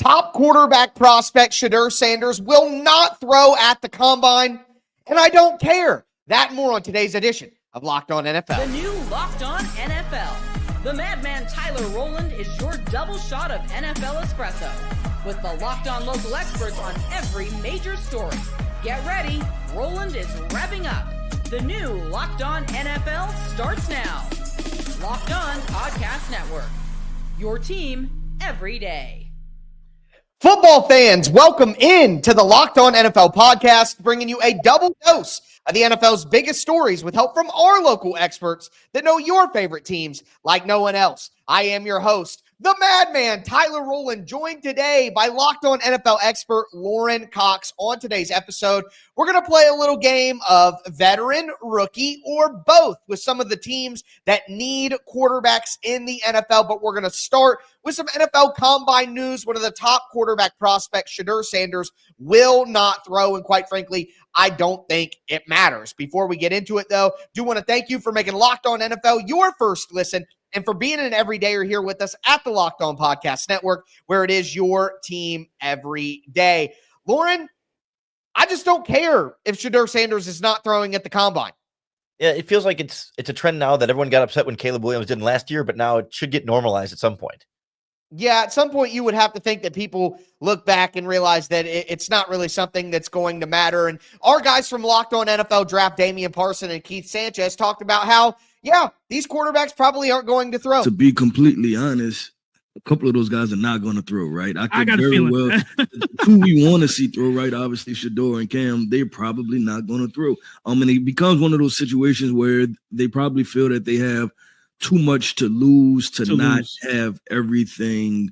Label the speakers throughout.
Speaker 1: Top quarterback prospect Shedeur Sanders will not throw at the combine, and I don't care. That and more on today's edition of Locked On NFL.
Speaker 2: The new Locked On NFL. The madman Tyler Rowland is your double shot of NFL espresso with the Locked On local experts on every major story. Get ready. Rowland is revving up. The new Locked On NFL starts now. Locked On Podcast Network. Your team every day.
Speaker 1: Football fans, welcome in to the Locked On NFL podcast, bringing you a double dose of the NFL's biggest stories with help from our local experts that know your favorite teams like no one else. I am your host, the madman, Tyler Rowland, joined today by Locked On NFL expert Lauren Cox. On today's episode, we're going to play a little game of veteran, rookie, or both with some of the teams that need quarterbacks in the NFL. But we're going to start with some NFL Combine news. One of the top quarterback prospects, Shedeur Sanders, will not throw. And quite frankly, I don't think it matters. Before we get into it, though, do want to thank you for making Locked On NFL your first listen and for being an everydayer here with us at the Locked On Podcast Network, where it is your team every day. Lauren, I just don't care if Shedeur Sanders is not throwing at the combine.
Speaker 3: Yeah, it feels like it's a trend now that everyone got upset when Caleb Williams didn't last year, but now it should get normalized at some point.
Speaker 1: Yeah, at some point you would have to think that people look back and realize that it's not really something that's going to matter. And our guys from Locked On NFL Draft, Damian Parson and Keith Sanchez, talked about how, yeah, these quarterbacks probably aren't going to throw.
Speaker 4: To be completely honest, a couple of those guys are not going to throw, right? I got very well who we want to see throw, right? Obviously, Shedeur and Cam, they're probably not going to throw. And it becomes one of those situations where they probably feel that they have too much to lose to not have everything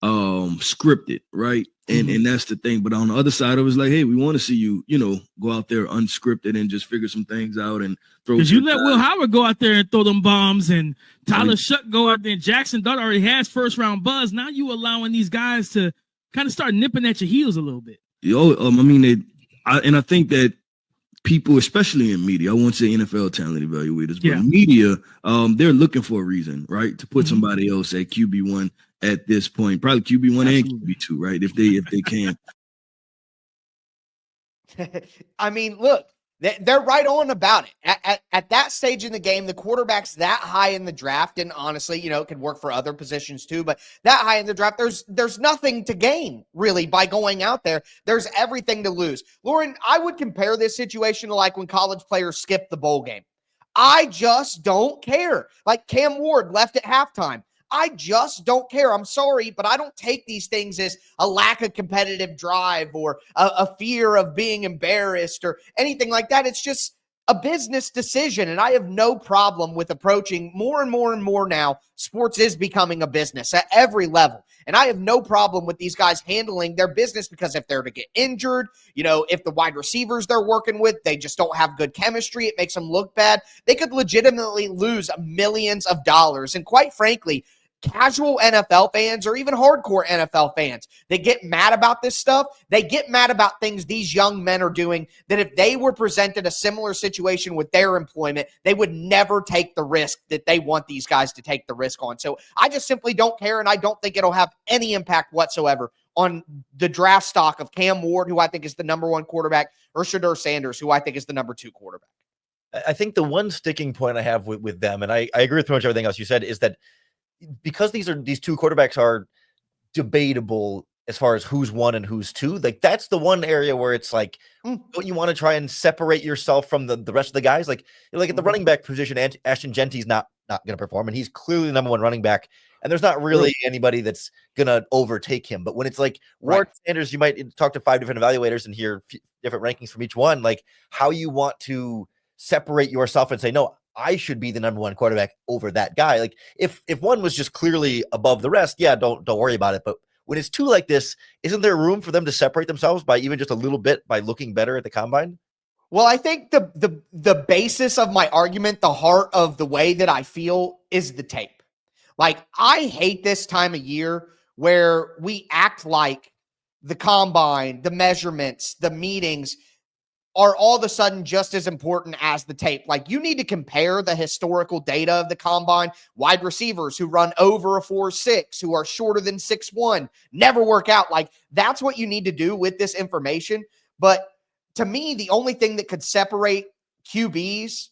Speaker 4: scripted, right? And that's the thing. But on the other side, it was like, hey, we want to see you, go out there unscripted and just figure some things out and throw.
Speaker 5: Because you let Will Howard go out there and throw them bombs, and Tyler Shuck go out there, and Jackson Dart already has first round buzz. Now you allowing these guys to kind of start nipping at your heels a little bit.
Speaker 4: I think that people, especially in media, I won't say NFL talent evaluators, but media, they're looking for a reason, right, to put somebody else at QB1 at this point, probably QB1 and QB2, right, if they can.
Speaker 1: I mean, look, they're right on about it. At that stage in the game, the quarterback's that high in the draft, and honestly, it can work for other positions too, but that high in the draft, there's nothing to gain, really, by going out there. There's everything to lose. Lauren, I would compare this situation to like when college players skip the bowl game. I just don't care. Like Cam Ward left at halftime. I just don't care. I'm sorry, but I don't take these things as a lack of competitive drive or a fear of being embarrassed or anything like that. It's just a business decision, and I have no problem with approaching more and more and more now. Sports is becoming a business at every level, and I have no problem with these guys handling their business because if they're to get injured, if the wide receivers they're working with, they just don't have good chemistry, it makes them look bad. They could legitimately lose millions of dollars, and quite frankly, casual NFL fans or even hardcore NFL fans, they get mad about this stuff. They get mad about things these young men are doing that if they were presented a similar situation with their employment, they would never take the risk that they want these guys to take the risk on. So I just simply don't care, and I don't think it'll have any impact whatsoever on the draft stock of Cam Ward, who I think is the number one quarterback, or Shedeur Sanders, who I think is the number two quarterback.
Speaker 3: I think the one sticking point I have with them, and I agree with pretty much everything else you said, is that because these two quarterbacks are debatable as far as who's one and who's two, like that's the one area where it's like, don't you want to try and separate yourself from the rest of the guys? Like at the running back position, Ashton Genty's not going to perform, and he's clearly the number one running back, and there's not really anybody that's going to overtake him. But when it's like Ward Sanders, you might talk to 5 different evaluators and hear different rankings from each one, like how you want to separate yourself and say, no, I should be the number one quarterback over that guy. Like if one was just clearly above the rest, don't worry about it. But when it's two like this, isn't there room for them to separate themselves by even just a little bit by looking better at the combine?
Speaker 1: Well, I think the basis of my argument, the heart of the way that I feel is the tape. Like I hate this time of year where we act like the combine, the measurements, the meetings are all of a sudden just as important as the tape. Like, you need to compare the historical data of the combine. Wide receivers who run over a 4.6, who are shorter than 6'1", never work out. Like, that's what you need to do with this information. But to me, the only thing that could separate QBs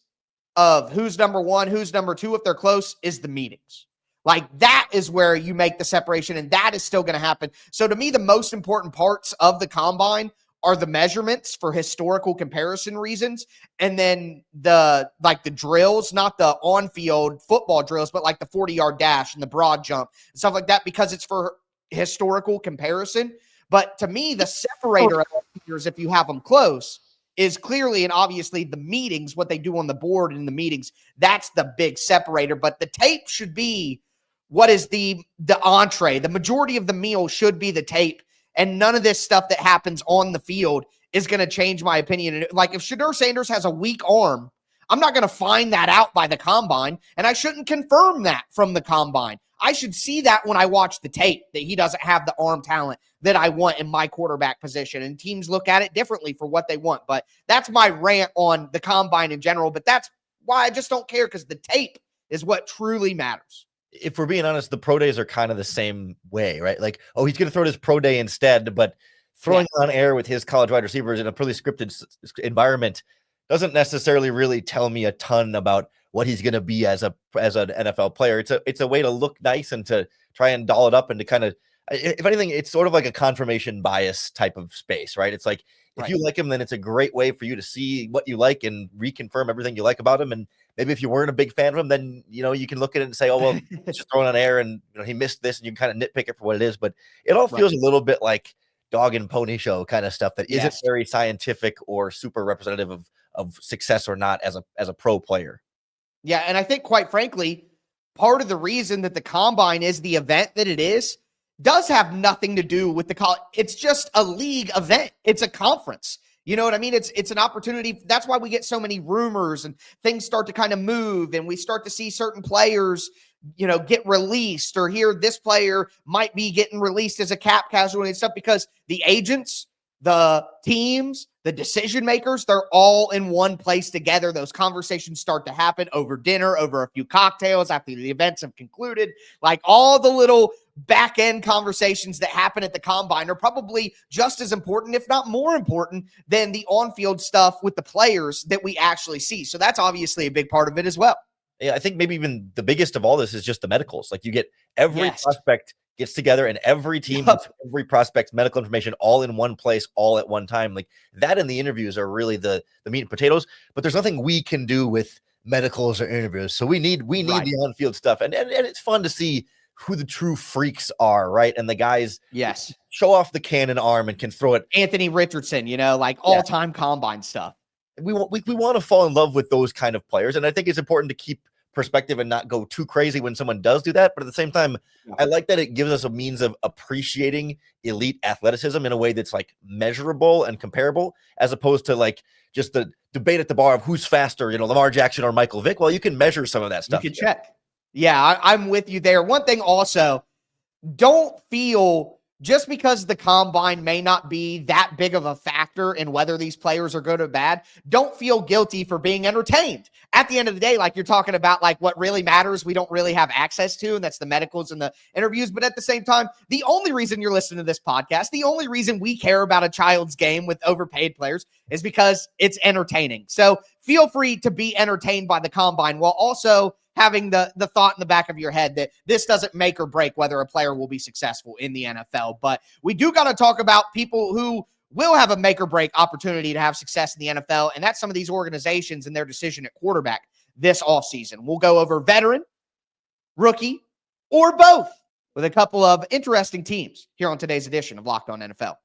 Speaker 1: of who's number one, who's number two, if they're close, is the meetings. Like, that is where you make the separation, and that is still going to happen. So to me, the most important parts of the combine are the measurements for historical comparison reasons, and then the drills, not the on-field football drills, but like the 40-yard dash and the broad jump and stuff like that, because it's for historical comparison. But to me, the separator of years, if you have them close, is clearly and obviously the meetings, what they do on the board in the meetings. That's the big separator. But the tape should be what is the entree. The majority of the meal should be the tape. And none of this stuff that happens on the field is going to change my opinion. Like, if Shedeur Sanders has a weak arm, I'm not going to find that out by the combine, and I shouldn't confirm that from the combine. I should see that when I watch the tape, that he doesn't have the arm talent that I want in my quarterback position, and teams look at it differently for what they want. But that's my rant on the combine in general, but that's why I just don't care, because the tape is what truly matters.
Speaker 3: If we're being honest, the pro days are kind of the same way, right? Like, oh, he's going to throw his pro day instead, but throwing on air with his college wide receivers in a pretty scripted environment doesn't necessarily really tell me a ton about what he's going to be as an NFL player. It's a way to look nice and to try and doll it up and to kind of, if anything, it's sort of like a confirmation bias type of space, right? It's like, if you like him, then it's a great way for you to see what you like and reconfirm everything you like about him. And maybe if you weren't a big fan of him, then, you can look at it and say, oh, well, it's just throwing on air and, he missed this, and you can kind of nitpick it for what it is. But it all feels a little bit like dog and pony show kind of stuff that isn't very scientific or super representative of success or not as a pro player.
Speaker 1: Yeah, and I think, quite frankly, part of the reason that the combine is the event that it is does have nothing to do with the college. It's just a league event. It's a conference. You know what I mean? It's an opportunity. That's why we get so many rumors and things start to kind of move, and we start to see certain players, get released, or hear this player might be getting released as a cap casualty and stuff, because the agents, the teams, the decision makers, they're all in one place together. Those conversations start to happen over dinner, over a few cocktails after the events have concluded. Like, all the little back end conversations that happen at the combine are probably just as important, if not more important, than the on-field stuff with the players that we actually see. So that's obviously a big part of it as well.
Speaker 3: Yeah, I think maybe even the biggest of all this is just the medicals. Like, you get every prospect gets together, and every team, every prospect's medical information all in one place, all at one time. Like, that and the interviews are really the meat and potatoes, but there's nothing we can do with medicals or interviews. So we need the on-field stuff. And it's fun to see who the true freaks are, right? And the guys show off the cannon arm and can throw it.
Speaker 1: Anthony Richardson, all-time combine stuff.
Speaker 3: We want to fall in love with those kind of players. And I think it's important to keep perspective and not go too crazy when someone does do that. But at the same time, I like that it gives us a means of appreciating elite athleticism in a way that's like measurable and comparable, as opposed to like just the debate at the bar of who's faster, Lamar Jackson or Michael Vick. Well, you can measure some of that stuff.
Speaker 1: You can check. Yeah, I'm with you there. One thing also, don't feel, just because the combine may not be that big of a factor in whether these players are good or bad, don't feel guilty for being entertained. At the end of the day, like, you're talking about, like, what really matters, we don't really have access to, and that's the medicals and the interviews. But at the same time, the only reason you're listening to this podcast, the only reason we care about a child's game with overpaid players is because it's entertaining. So feel free to be entertained by the combine, while also having the thought in the back of your head that this doesn't make or break whether a player will be successful in the NFL. But we do got to talk about people who will have a make or break opportunity to have success in the NFL, and that's some of these organizations and their decision at quarterback this offseason. We'll go over veteran, rookie, or both with a couple of interesting teams here on today's edition of Locked On NFL.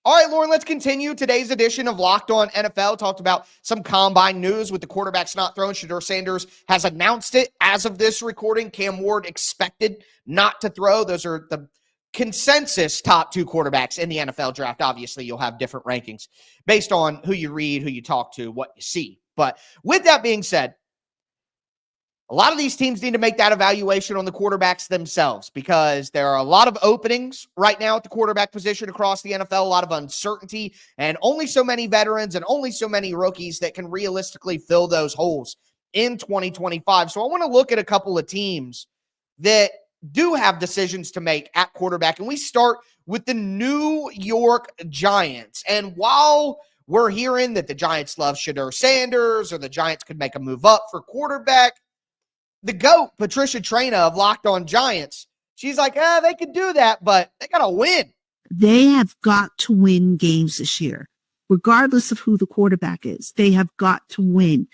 Speaker 1: All right, Lauren, let's continue today's edition of Locked On NFL. Talked about some combine news with the quarterbacks not thrown. Shedeur Sanders has announced it as of this recording. Cam Ward expected not to throw. Those are the consensus top two quarterbacks in the NFL draft. Obviously, you'll have different rankings based on who you read, who you talk to, what you see. But with that being said, A lot of these teams need to make that evaluation on the quarterbacks themselves because there are a lot of openings right now at the quarterback position across the NFL, a lot of uncertainty, and only so many veterans and only so many rookies that can realistically fill those holes in 2025. So I want to look at a couple of teams that do have decisions to make at quarterback, and we start with the New York Giants. And while we're hearing that the Giants love Shedeur Sanders or the Giants could make a move up for quarterback, the GOAT, Patricia Traina of Locked On Giants, she's like, they could do that, but they got to win.
Speaker 6: They have got to win games this year, regardless of who the quarterback is. They have got to win.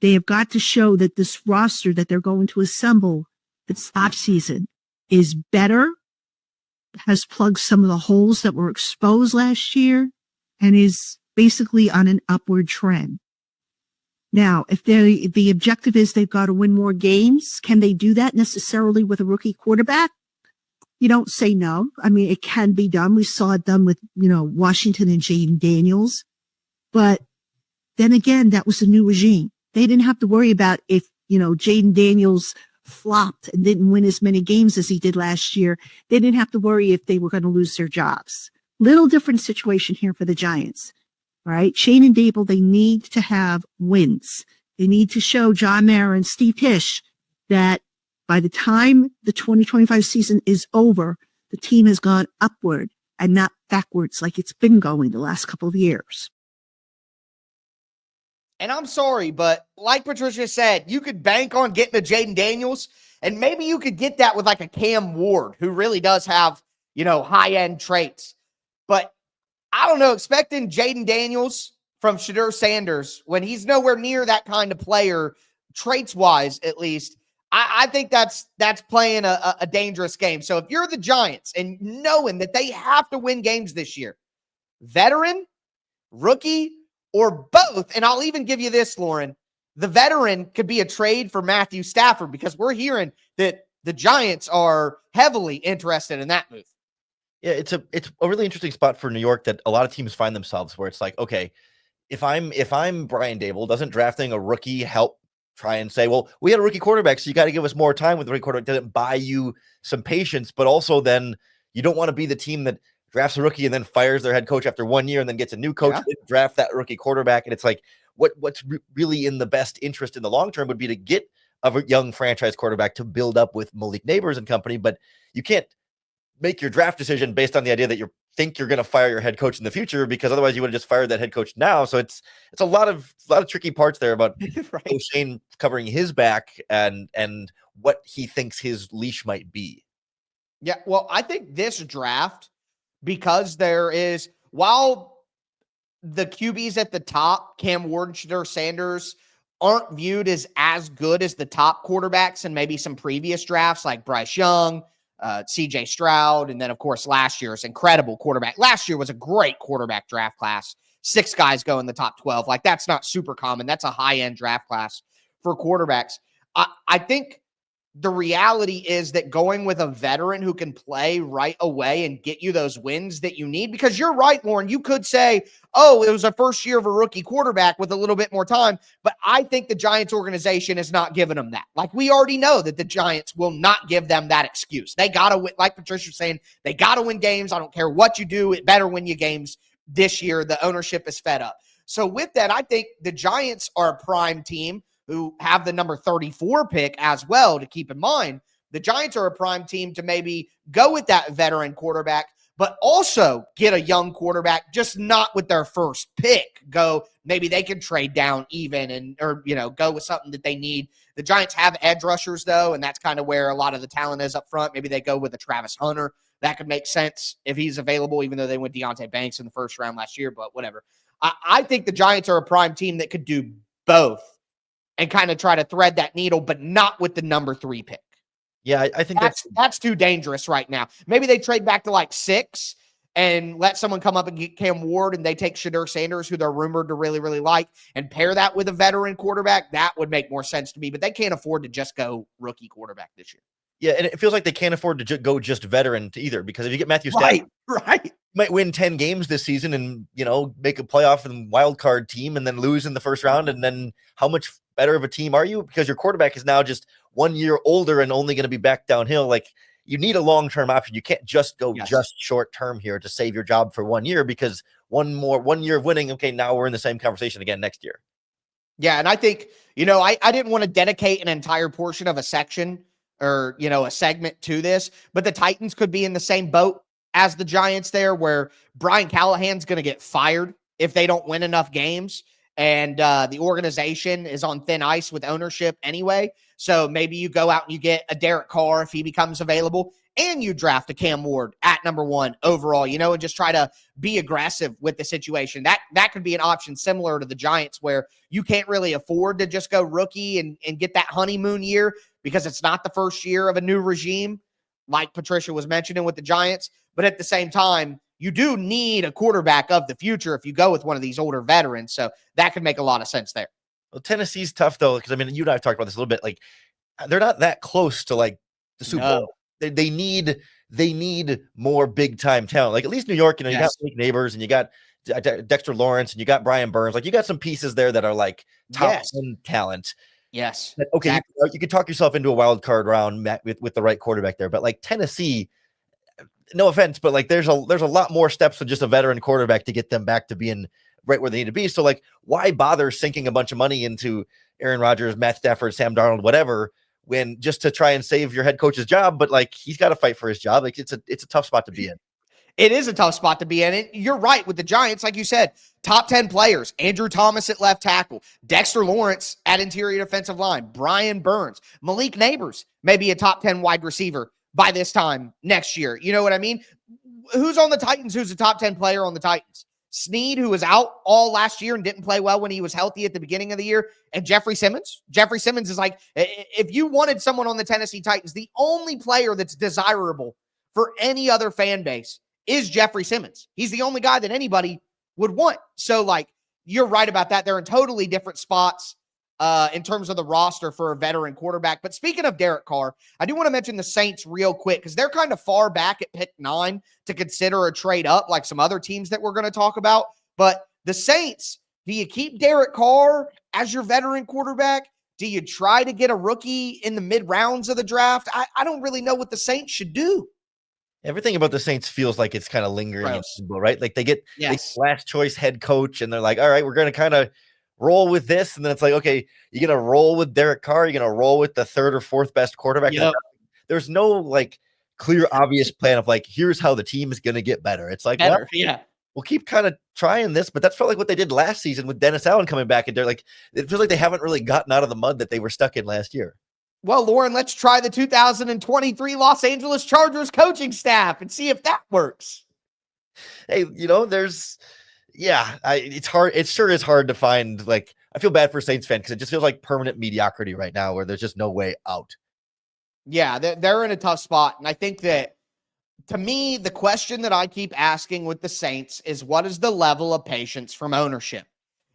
Speaker 6: They have got to show that this roster that they're going to assemble this offseason is better, has plugged some of the holes that were exposed last year, and is basically on an upward trend. Now, if the objective is they've got to win more games, can they do that necessarily with a rookie quarterback? You don't say no. I mean, it can be done. We saw it done with, Washington and Jaden Daniels. But then again, that was a new regime. They didn't have to worry about if, Jaden Daniels flopped and didn't win as many games as he did last year. They didn't have to worry if they were going to lose their jobs. Little different situation here for the Giants. All right. Shane and Dable, they need to have wins. They need to show John Mara and Steve Tisch that by the time the 2025 season is over, the team has gone upward and not backwards like it's been going the last couple of years.
Speaker 1: And I'm sorry, but like Patricia said, you could bank on getting a Jaden Daniels, and maybe you could get that with like a Cam Ward, who really does have, high-end traits. But I don't know, expecting Jaden Daniels from Shedeur Sanders when he's nowhere near that kind of player, traits-wise at least, I think that's playing a dangerous game. So if you're the Giants and knowing that they have to win games this year, veteran, rookie, or both, and I'll even give you this, Lauren, the veteran could be a trade for Matthew Stafford because we're hearing that the Giants are heavily interested in that move.
Speaker 3: Yeah, it's a really interesting spot for New York that a lot of teams find themselves where it's like, okay, if I'm Brian Dable, doesn't drafting a rookie help try and say, well, we had a rookie quarterback, so you got to give us more time with the rookie quarterback? Doesn't buy you some patience, but also then you don't want to be the team that drafts a rookie and then fires their head coach after 1 year and then gets a new coach and draft that rookie quarterback. And it's like, what's really in the best interest in the long term would be to get a young franchise quarterback to build up with Malik Neighbors and company, but you can't make your draft decision based on the idea that you think you're going to fire your head coach in the future, because otherwise you would have just fired that head coach now. So it's a lot of tricky parts there about
Speaker 1: right.
Speaker 3: O'Shane covering his back and what he thinks his leash might be.
Speaker 1: Yeah, well, I think this draft, because there is, while the QBs at the top, Cam Ward and Shedeur Sanders, aren't viewed as good as the top quarterbacks in maybe some previous drafts like Bryce Young, CJ Stroud, and then, of course, last year's incredible quarterback. Last year was a great quarterback draft class. 6 guys go in the top 12. Like, that's not super common. That's a high-end draft class for quarterbacks. I think the reality is that going with a veteran who can play right away and get you those wins that you need, because you're right, Lauren, you could say, oh, it was a first year of a rookie quarterback with a little bit more time, but I think the Giants organization is not giving them that. Like, we already know that the Giants will not give them that excuse. They got to win, like Patricia was saying, they got to win games. I don't care what you do, it better win you games this year. The ownership is fed up. So with that, I think the Giants are a prime team who have the number 34 pick as well to keep in mind. The Giants are a prime team to maybe go with that veteran quarterback, but also get a young quarterback, just not with their first pick. Maybe they can trade down even or go with something that they need. The Giants have edge rushers, though, and that's kind of where a lot of the talent is up front. Maybe they go with a Travis Hunter. That could make sense if he's available, even though they went Deonte Banks in the first round last year, but whatever. I think the Giants are a prime team that could do both and kind of try to thread that needle, but not with the number 3 pick.
Speaker 3: Yeah, I think
Speaker 1: that's too dangerous right now. Maybe they trade back to like 6 and let someone come up and get Cam Ward, and they take Shedeur Sanders, who they're rumored to really, really like, and pair that with a veteran quarterback. That would make more sense to me, but they can't afford to just go rookie quarterback this year.
Speaker 3: Yeah, and it feels like they can't afford to go just veteran to either, because if you get Matthew Stafford,
Speaker 1: right,
Speaker 3: you might win 10 games this season and make a playoff and wild card team and then lose in the first round, and then how much better of a team are you? Because your quarterback is now just 1 year older and only going to be back downhill. Like, you need a long-term option. You can't just go just short-term here to save your job for 1 year, because 1 year of winning, okay, now we're in the same conversation again next year.
Speaker 1: Yeah, and I think, I didn't want to dedicate an entire portion of a section or, a segment to this, but the Titans could be in the same boat as the Giants there, where Brian Callahan's going to get fired if they don't win enough games, and the organization is on thin ice with ownership anyway. So maybe you go out and you get a Derek Carr if he becomes available, and you draft a Cam Ward at number 1 overall, and just try to be aggressive with the situation. That could be an option similar to the Giants, where you can't really afford to just go rookie and get that honeymoon year, because it's not the first year of a new regime, like Patricia was mentioning with the Giants. But at the same time, you do need a quarterback of the future if you go with one of these older veterans. So that could make a lot of sense there.
Speaker 3: Well, Tennessee's tough, though, because, you and I have talked about this a little bit. Like, they're not that close to, like, the Super Bowl. They need more big time talent. Like, at least New York, you got Blake Neighbors, and you got Dexter Lawrence, and you got Brian Burns. Like, you got some pieces there that are like top 10 talent.
Speaker 1: Yes.
Speaker 3: But, okay, exactly. You could talk yourself into a wild card round with the right quarterback there. But, like, Tennessee, no offense, but, like, there's a lot more steps than just a veteran quarterback to get them back to being right where they need to be. So, like, why bother sinking a bunch of money into Aaron Rodgers, Matt Stafford, Sam Darnold, whatever, when just to try and save your head coach's job? But, like, he's got to fight for his job. Like, it's a tough spot to be in.
Speaker 1: It is a tough spot to be in. And you're right with the Giants, like you said, top 10 players, Andrew Thomas at left tackle, Dexter Lawrence at interior defensive line, Brian Burns, Malik Neighbors, maybe a top 10 wide receiver by this time next year. You know what I mean? Who's on the Titans? Who's a top 10 player on the Titans? Snead, who was out all last year and didn't play well when he was healthy at the beginning of the year, and Jeffrey Simmons. Jeffrey Simmons is like, if you wanted someone on the Tennessee Titans, the only player that's desirable for any other fan base is Jeffrey Simmons. He's the only guy that anybody would want. So, like, you're right about that. They're in totally different spots in terms of the roster for a veteran quarterback. But speaking of Derek Carr, I do want to mention the Saints real quick, because they're kind of far back at pick 9 to consider a trade up, like some other teams that we're going to talk about. But the Saints, do you keep Derek Carr as your veteran quarterback? Do you try to get a rookie in the mid rounds of the draft? I don't really know what the Saints should do.
Speaker 3: Everything about the Saints feels like it's kind of lingering, right? Like, they get the last choice head coach, and they're like, all right, we're going to kind of roll with this. And then it's like, okay, you're going to roll with Derek Carr. You're going to roll with the 3rd or 4th best quarterback. Yep. There's no, like, clear, obvious plan of, like, here's how the team is going to get better. It's like, well, we'll keep kind of trying this, but that's felt like what they did last season with Dennis Allen coming back. And they're like, it feels like they haven't really gotten out of the mud that they were stuck in last year.
Speaker 1: Well, Lauren, let's try the 2023 Los Angeles Chargers coaching staff and see if that works.
Speaker 3: Hey, it's hard. It sure is hard to find. Like, I feel bad for Saints fans, because it just feels like permanent mediocrity right now, where there's just no way out.
Speaker 1: Yeah, they're in a tough spot. And I think that, to me, the question that I keep asking with the Saints is, what is the level of patience from ownership?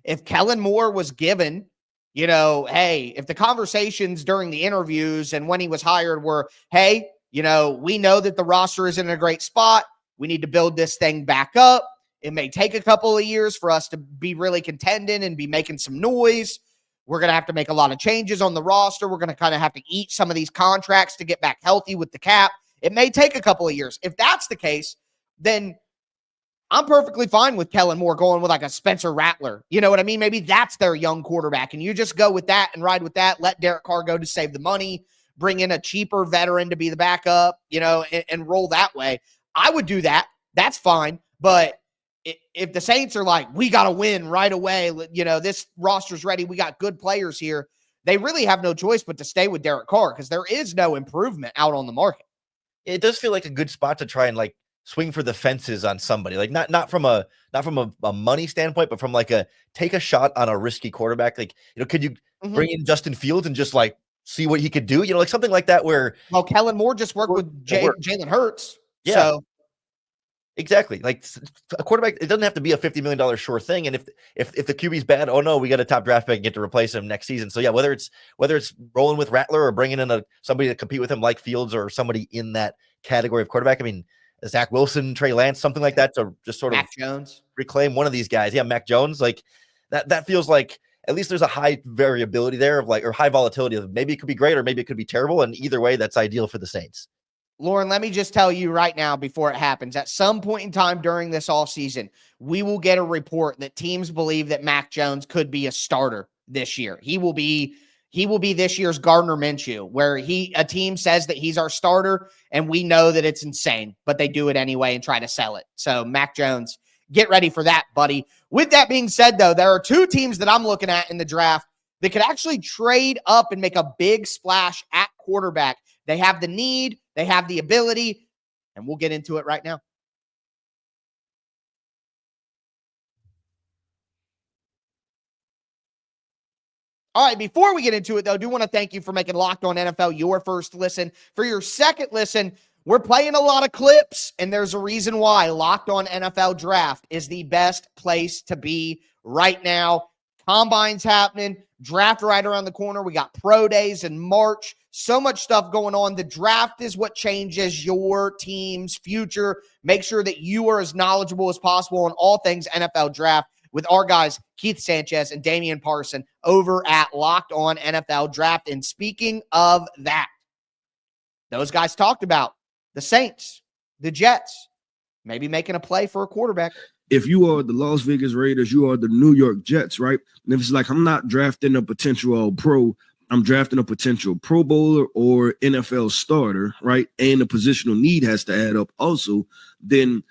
Speaker 1: If Kellen Moore was given, hey, if the conversations during the interviews and when he was hired were, hey, we know that the roster isn't in a great spot. We need to build this thing back up. It may take a couple of years for us to be really contending and be making some noise. We're going to have to make a lot of changes on the roster. We're going to kind of have to eat some of these contracts to get back healthy with the cap. It may take a couple of years. If that's the case, then I'm perfectly fine with Kellen Moore going with like a Spencer Rattler. You know what I mean? Maybe that's their young quarterback, and you just go with that and ride with that. Let Derek Carr go to save the money, bring in a cheaper veteran to be the backup, and roll that way. I would do that. That's fine. But if the Saints are like, we got to win right away, this roster's ready, we got good players here, they really have no choice but to stay with Derek Carr, because there is no improvement out on the market.
Speaker 3: It does feel like a good spot to try and, like, swing for the fences on somebody, like not from a money standpoint, but from, like, take a shot on a risky quarterback. Like, could you bring in Justin Fields and just, like, see what he could do? Like something like that, where,
Speaker 1: well, Kellen Moore just worked with Jalen Hurts.
Speaker 3: Yeah. So. Exactly. Like, a quarterback, it doesn't have to be a $50 million sure thing. And if the QB's bad, oh no, we got a top draft pick and get to replace him next season. So yeah, whether it's rolling with Rattler or bringing in somebody to compete with him like Fields, or somebody in that category of quarterback. I mean, Zach Wilson, Trey Lance, something like that, to just sort
Speaker 1: Mac
Speaker 3: of
Speaker 1: Jones,
Speaker 3: reclaim one of these guys. Yeah, Mac Jones, like that feels like at least there's a high variability there of or high volatility of maybe it could be great or maybe it could be terrible. And either way, that's ideal for the Saints.
Speaker 1: Lauren, let me just tell you right now before it happens, at some point in time during this offseason, we will get a report that teams believe that Mac Jones could be a starter this year. He will be this year's Gardner Minshew, where a team says that he's our starter, and we know that it's insane, but they do it anyway and try to sell it. So Mac Jones, get ready for that, buddy. With that being said, though, there are two teams that I'm looking at in the draft that could actually trade up and make a big splash at quarterback. They have the need, they have the ability, and we'll get into it right now. All right, before we get into it, though, I do want to thank you for making Locked On NFL your first listen. For your second listen, we're playing a lot of clips, and there's a reason why. Locked On NFL Draft is the best place to be right now. Combine's happening, draft right around the corner. We got pro days in March. So much stuff going on. The draft is what changes your team's future. Make sure that you are as knowledgeable as possible on all things NFL draft with our guys, Keith Sanchez and Damian Parson, over at Locked On NFL Draft. And speaking of that, those guys talked about the Saints, the Jets, maybe making a play for a quarterback.
Speaker 4: If you are the Las Vegas Raiders, you are the New York Jets, right? And if it's like, I'm not drafting a potential All-Pro, I'm drafting a potential Pro Bowler or NFL starter, right? And the positional need has to add up also, then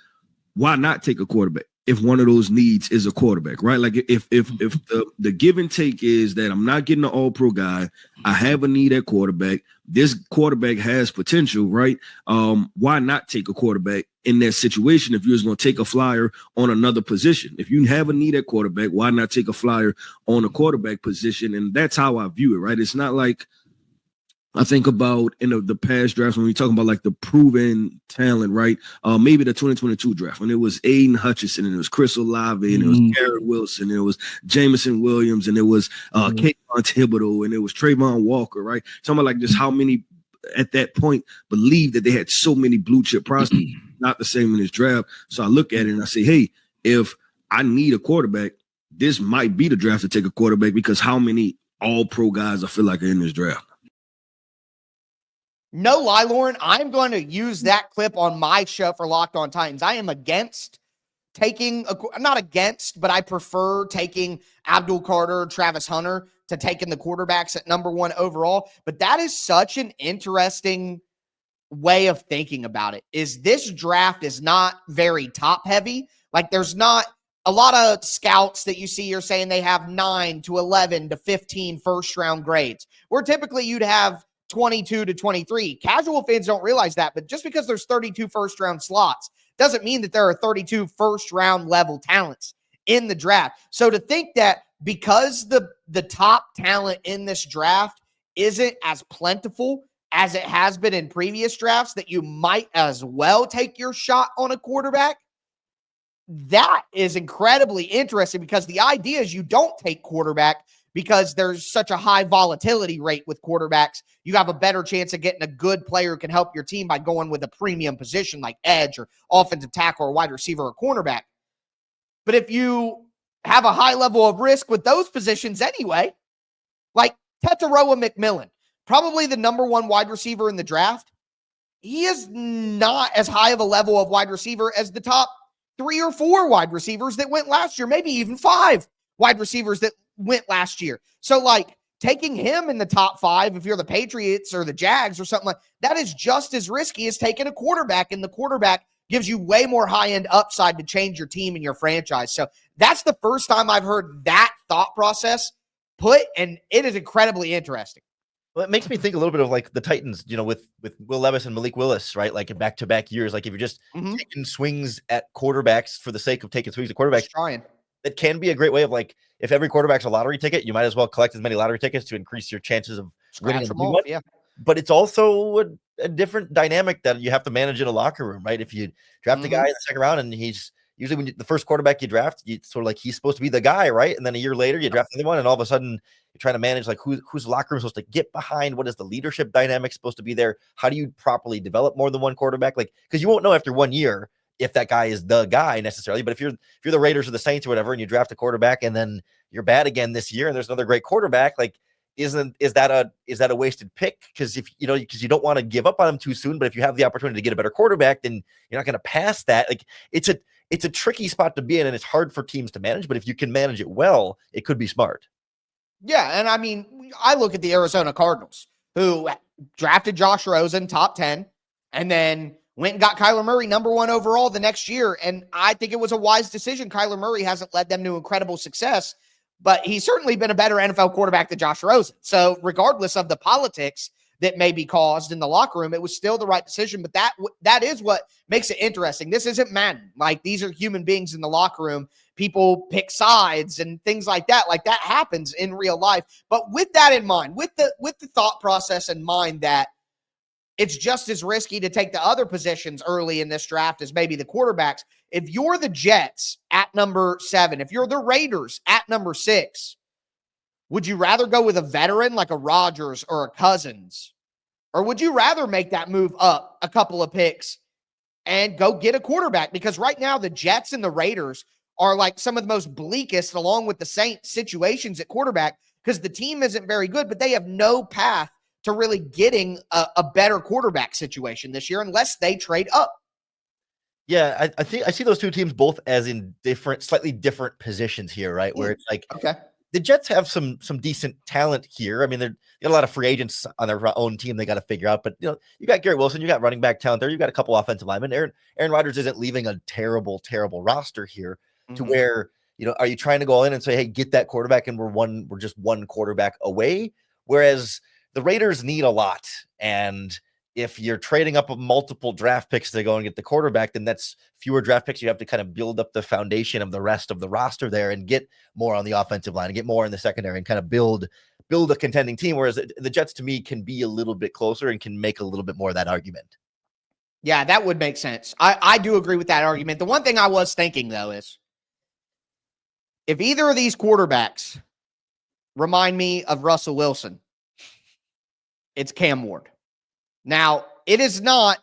Speaker 4: why not take a quarterback if one of those needs is a quarterback, right? Like if the give and take is that I'm not getting an All-Pro guy, I have a need at quarterback, this quarterback has potential, right? Why not take a quarterback in that situation if you're just going to take a flyer on another position? If you have a need at quarterback, why not take a flyer on a quarterback position? And that's how I view it, right? It's not like I think about in the past drafts when we talking about like the proven talent, right? Maybe the 2022 draft when it was Aiden Hutchinson and it was Chris Olave and it was Garrett Wilson and it was Jameson Williams and it was Kayvon Thibodeau and it was Trayvon Walker, right? Talking about like just how many at that point believed that they had so many blue chip prospects, not the same in this draft. So I look at it and I say, hey, if I need a quarterback, this might be the draft to take a quarterback because how many All-Pro guys I feel like are in this draft.
Speaker 1: No lie, Lauren, I'm going to use that clip on my show for Locked On Titans. I am against not against, but I prefer taking Abdul Carter, Travis Hunter to taking the quarterbacks at number 1 overall. But that is such an interesting way of thinking about it. Is this draft is not very top heavy. Like there's not a lot of scouts that you see are saying they have 9 to 11 to 15 first round grades, where typically you'd have 22 to 23. Casual fans don't realize that, but just because there's 32 first round slots doesn't mean that there are 32 first round level talents in the draft. So to think that because the top talent in this draft isn't as plentiful as it has been in previous drafts, that you might as well take your shot on a quarterback, that is incredibly interesting because the idea is you don't take quarterback because there's such a high volatility rate with quarterbacks. You have a better chance of getting a good player who can help your team by going with a premium position like edge or offensive tackle or wide receiver or cornerback. But if you have a high level of risk with those positions anyway, like Tetaroa McMillan, probably the number 1 wide receiver in the draft, he is not as high of a level of wide receiver as the top 3 or 4 wide receivers that went last year, maybe even 5 wide receivers that went last year. So like taking him in the top 5, if you're the Patriots or the Jags or something like that, is just as risky as taking a quarterback, and the quarterback gives you way more high-end upside to change your team and your franchise. So that's the first time I've heard that thought process put, and it is incredibly interesting.
Speaker 3: Well, it makes me think a little bit of like the Titans, with Will Levis and Malik Willis, right? Like in back-to-back years, like if you're just taking swings at quarterbacks for the sake of taking swings at quarterbacks,
Speaker 1: trying.
Speaker 3: It can be a great way of like, if every quarterback's a lottery ticket, you might as well collect as many lottery tickets to increase your chances of winning.
Speaker 1: Yeah.
Speaker 3: But it's also a different dynamic that you have to manage in a locker room, right? If you draft a guy in the second round and he's usually when the first quarterback you draft, it's sort of like he's supposed to be the guy, right? And then a year later you draft another one, and all of a sudden you're trying to manage like who's locker room supposed to get behind, what is the leadership dynamic supposed to be there? How do you properly develop more than one quarterback? Like, because you won't know after 1 year if that guy is the guy necessarily. But if you're the Raiders or the Saints or whatever, and you draft a quarterback and then you're bad again this year, and there's another great quarterback, like is that a wasted pick? Because you don't want to give up on him too soon. But if you have the opportunity to get a better quarterback, then you're not going to pass that. Like it's a tricky spot to be in, and it's hard for teams to manage. But if you can manage it well, it could be smart.
Speaker 1: Yeah, and I mean, I look at the Arizona Cardinals, who drafted Josh Rosen top 10, and then went and got Kyler Murray number 1 overall the next year. And I think it was a wise decision. Kyler Murray hasn't led them to incredible success, but he's certainly been a better NFL quarterback than Josh Rosen. So regardless of the politics that may be caused in the locker room, it was still the right decision. But that is what makes it interesting. This isn't Madden. Like, these are human beings in the locker room. People pick sides and things like that. Like, that happens in real life. But with that in mind, with the thought process in mind that it's just as risky to take the other positions early in this draft as maybe the quarterbacks. If you're the Jets at number 7, if you're the Raiders at number 6, would you rather go with a veteran like a Rodgers or a Cousins? Or would you rather make that move up a couple of picks and go get a quarterback? Because right now the Jets and the Raiders are like some of the most bleakest, along with the Saints, situations at quarterback, because the team isn't very good, but they have no path to really getting a better quarterback situation this year unless they trade up.
Speaker 3: Yeah, I think I see those two teams both as in slightly different positions here, right? Where it's like,
Speaker 1: okay,
Speaker 3: the Jets have some decent talent here. I mean, they got a lot of free agents on their own team they got to figure out. But you got Garrett Wilson, you got running back talent there, you got a couple offensive linemen. Aaron Rodgers isn't leaving a terrible roster here to where are you trying to go in and say, hey, get that quarterback, and we're just one quarterback away? Whereas the Raiders need a lot, and if you're trading up multiple draft picks to go and get the quarterback, then that's fewer draft picks. You have to kind of build up the foundation of the rest of the roster there and get more on the offensive line and get more in the secondary and kind of build a contending team. Whereas the Jets, to me, can be a little bit closer and can make a little bit more of that argument.
Speaker 1: Yeah, that would make sense. I do agree with that argument. The one thing I was thinking, though, is if either of these quarterbacks remind me of Russell Wilson, it's Cam Ward. Now, it is not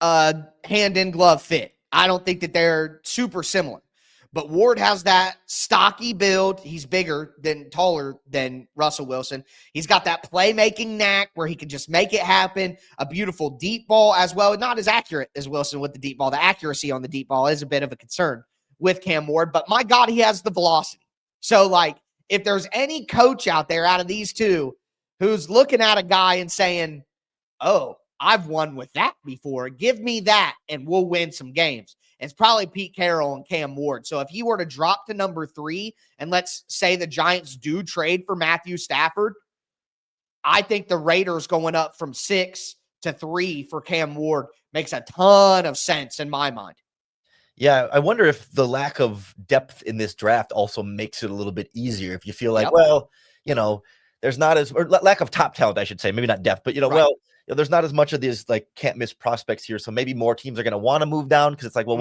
Speaker 1: a hand-in-glove fit. I don't think that they're super similar. But Ward has that stocky build. He's taller than Russell Wilson. He's got that playmaking knack where he can just make it happen. A beautiful deep ball as well. Not as accurate as Wilson with the deep ball. The accuracy on the deep ball is a bit of a concern with Cam Ward. But my God, he has the velocity. So, like, if there's any coach out there out of these two who's looking at a guy and saying, oh, I've won with that before, give me that and we'll win some games, it's probably Pete Carroll and Cam Ward. So if he were to drop to number 3, and let's say the Giants do trade for Matthew Stafford, I think the Raiders going up from 6 to 3 for Cam Ward makes a ton of sense in my mind.
Speaker 3: Yeah, I wonder if the lack of depth in this draft also makes it a little bit easier. If you feel like, there's not or lack of top talent, I should say, maybe not depth, but right. There's not as much of these like can't miss prospects here. So maybe more teams are going to want to move down because it's like, well,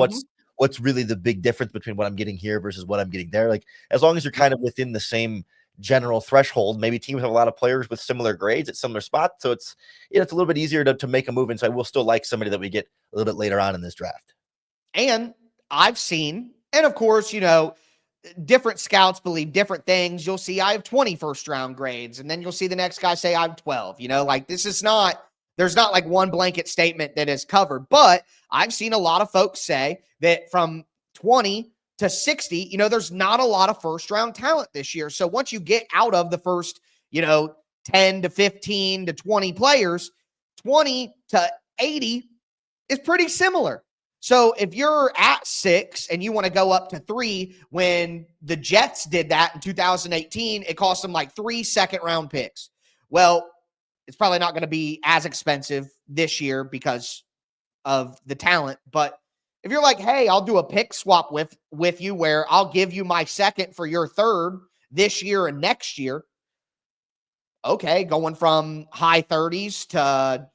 Speaker 3: what's really the big difference between what I'm getting here versus what I'm getting there? Like, as long as you're kind of within the same general threshold, maybe teams have a lot of players with similar grades at similar spots. So it's a little bit easier to make a move. And so I will still like somebody that we get a little bit later on in this draft. And I've seen, and of course, different scouts believe different things. You'll see I have 20 first-round grades, and then you'll see the next guy say I have 12. Like, this is not – there's not like one blanket statement that is covered. But I've seen a lot of folks say that from 20 to 60, there's not a lot of first-round talent this year. So once you get out of the first, 10 to 15 to 20 players, 20 to 80 is pretty similar. So if you're at 6 and you want to go up to 3, when the Jets did that in 2018, it cost them like 3 second-round picks. Well, it's probably not going to be as expensive this year because of the talent. But if you're like, hey, I'll do a pick swap with you where I'll give you my second for your third this year and next year. Okay, going from high 30s to,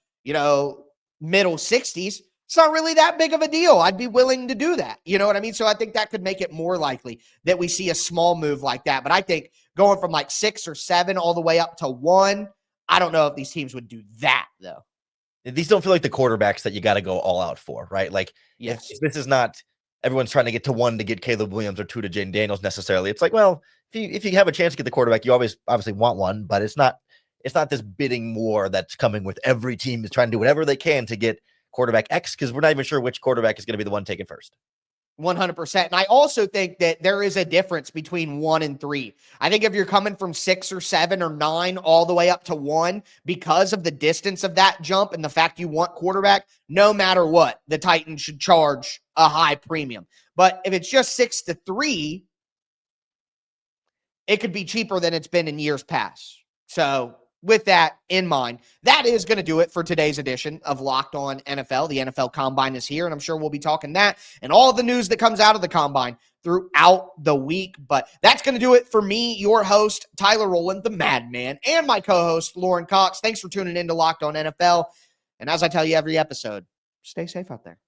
Speaker 3: middle 60s. It's not really that big of a deal. I'd be willing to do that. You know what I mean? So I think that could make it more likely that we see a small move like that. But I think going from like 6 or 7 all the way up to 1, I don't know if these teams would do that, though. these don't feel like the quarterbacks that you got to go all out for, right? Like,
Speaker 1: Yes.
Speaker 3: if this is not everyone's trying to get to 1 to get Caleb Williams or 2 to Jaden Daniels necessarily. It's like, well, if you have a chance to get the quarterback, you always obviously want one, but it's not this bidding war that's coming with every team is trying to do whatever they can to get quarterback X, because we're not even sure which quarterback is going to be the one taken first.
Speaker 1: 100%. And I also think that there is a difference between 1 and 3. I think if you're coming from 6 or 7 or 9 all the way up to 1, because of the distance of that jump and the fact you want quarterback, no matter what, the Titans should charge a high premium. But if it's just 6 to 3, it could be cheaper than it's been in years past. So with that in mind, that is going to do it for today's edition of Locked On NFL. The NFL Combine is here, and I'm sure we'll be talking that and all the news that comes out of the Combine throughout the week. But that's going to do it for me, your host, Tyler Rowland, the Madman, and my co-host, Lauren Cox. Thanks for tuning in to Locked On NFL. And as I tell you every episode, stay safe out there.